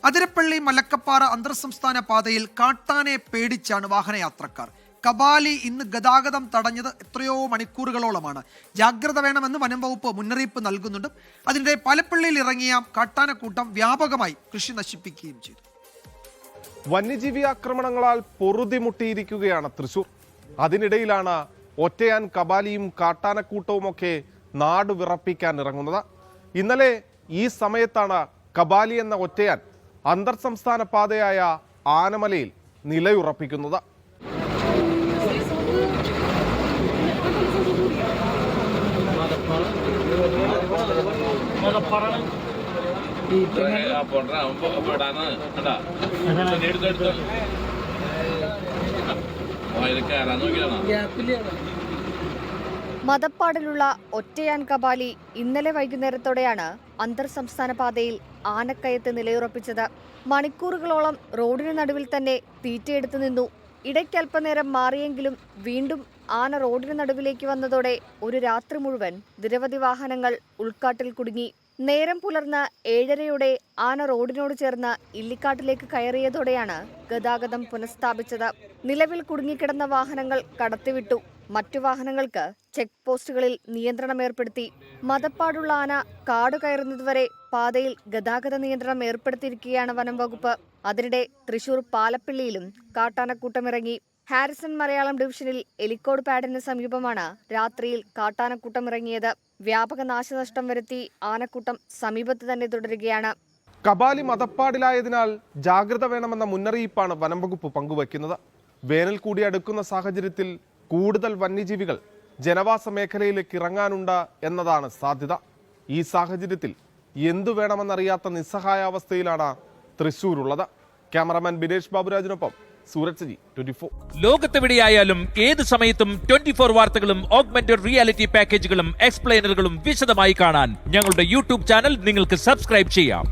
അതിരപ്പള്ളി മലക്കപ്പാറ അന്തർ സംസ്ഥാന പാതയിൽ കാട്ടാനെ പേടിച്ചാണ് വാഹനയാത്രക്കാർ. കബാലി ഇന്ന് ഗതാഗതം തടഞ്ഞത് എത്രയോ മണിക്കൂറുകളോളമാണ്. ജാഗ്രത വേണമെന്ന് വനം വകുപ്പ് മുന്നറിയിപ്പ് നൽകുന്നുണ്ട്. അതിനിടെ പാലപ്പള്ളിയിൽ ഇറങ്ങിയ കാട്ടാനക്കൂട്ടം വ്യാപകമായി കൃഷി നശിപ്പിക്കുകയും ചെയ്തു. വന്യജീവി ആക്രമണങ്ങളാൽ പൊറുതിമുട്ടിയിരിക്കുകയാണ് തൃശൂർ. അതിനിടയിലാണ് ഒറ്റയാൻ കബാലിയും കാട്ടാനക്കൂട്ടവുമൊക്കെ നാട് വിറപ്പിക്കാൻ ഇറങ്ങുന്നത്. ഇന്നലെ ഈ സമയത്താണ് കബാലി എന്ന ഒറ്റയാൻ അന്തർ സംസ്ഥാന പാതയായ ആനമലയിൽ നിലയുറപ്പിക്കുന്നത്. മദപ്പാടിലുള്ള ഒറ്റയാൻ കബാലി ഇന്നലെ വൈകുന്നേരത്തോടെയാണ് അന്തർ സംസ്ഥാന പാതയിൽ ആനക്കയത്ത് നിലയുറപ്പിച്ചത്. മണിക്കൂറുകളോളം റോഡിന് നടുവിൽ തന്നെ തീറ്റയെടുത്തു നിന്നു. ഇടയ്ക്കൽപ്പനേരം മാറിയെങ്കിലും വീണ്ടും ആന റോഡിന് നടുവിലേക്ക് വന്നതോടെ ഒരു രാത്രി മുഴുവൻ നിരവധി വാഹനങ്ങൾ ഉൾക്കാട്ടിൽ കുടുങ്ങി. നേരം പുലർന്ന് 7:30 ആന റോഡിനോട് ചേർന്ന് ഇല്ലിക്കാട്ടിലേക്ക് കയറിയതോടെയാണ് ഗതാഗതം പുനഃസ്ഥാപിച്ചത്. നിലവിൽ കുടുങ്ങിക്കിടന്ന വാഹനങ്ങൾ കടത്തിവിട്ടു. മറ്റു വാഹനങ്ങൾക്ക് ചെക്ക് പോസ്റ്റുകളിൽ നിയന്ത്രണം ഏർപ്പെടുത്തി. മദപ്പാടുള്ള ആന കാട് കയറുന്നതുവരെ പാതയിൽ ഗതാഗത നിയന്ത്രണം ഏർപ്പെടുത്തിയിരിക്കുകയാണ് വനം വകുപ്പ്. അതിനിടെ തൃശൂർ പാലപ്പള്ളിയിലും കാട്ടാനക്കൂട്ടമിറങ്ങി. ഹാരിസൺ മലയാളം ഡിവിഷനിൽ എലിക്കോട് പാഡിന് സമീപമാണ് രാത്രിയിൽ കാട്ടാനക്കൂട്ടമിറങ്ങിയത്. വ്യാപക നാശനഷ്ടം വരുത്തി ആനക്കൂട്ടം സമീപത്ത് തന്നെ തുടരുകയാണ്. കബാലി മദപ്പാടിലായതിനാൽ ജാഗ്രത വേണമെന്ന മുന്നറിയിപ്പാണ് വനം വകുപ്പ് പങ്കുവയ്ക്കുന്നത്. വേനൽ കൂടി അടുക്കുന്ന സാഹചര്യത്തിൽ കൂടുതൽ വന്യജീവികൾ ജനവാസ മേഖലയിലേക്ക് ഇറങ്ങാനുണ്ട് എന്നതാണ് സാധ്യത. ഈ സാഹചര്യത്തിൽ എന്തു വേണമെന്നറിയാത്ത നിസ്സഹായാവസ്ഥയിലാണ് തൃശൂരുള്ളത്. ക്യാമറാമാൻ ബിനേഷ് ബാബുരാജിനൊപ്പം സൂരജ് സജി, 24. ലോകത്തെവിടെയായാലും ഏത് സമയത്തും 24 വാർത്തകളും ഓഗ്മെന്റഡ് റിയാലിറ്റി പാക്കേജുകളും എക്സ്പ്ലെയിനറുകളും വിശദമായി കാണാൻ ഞങ്ങളുടെ യൂട്യൂബ് ചാനൽ നിങ്ങൾക്ക് സബ്സ്ക്രൈബ് ചെയ്യാം.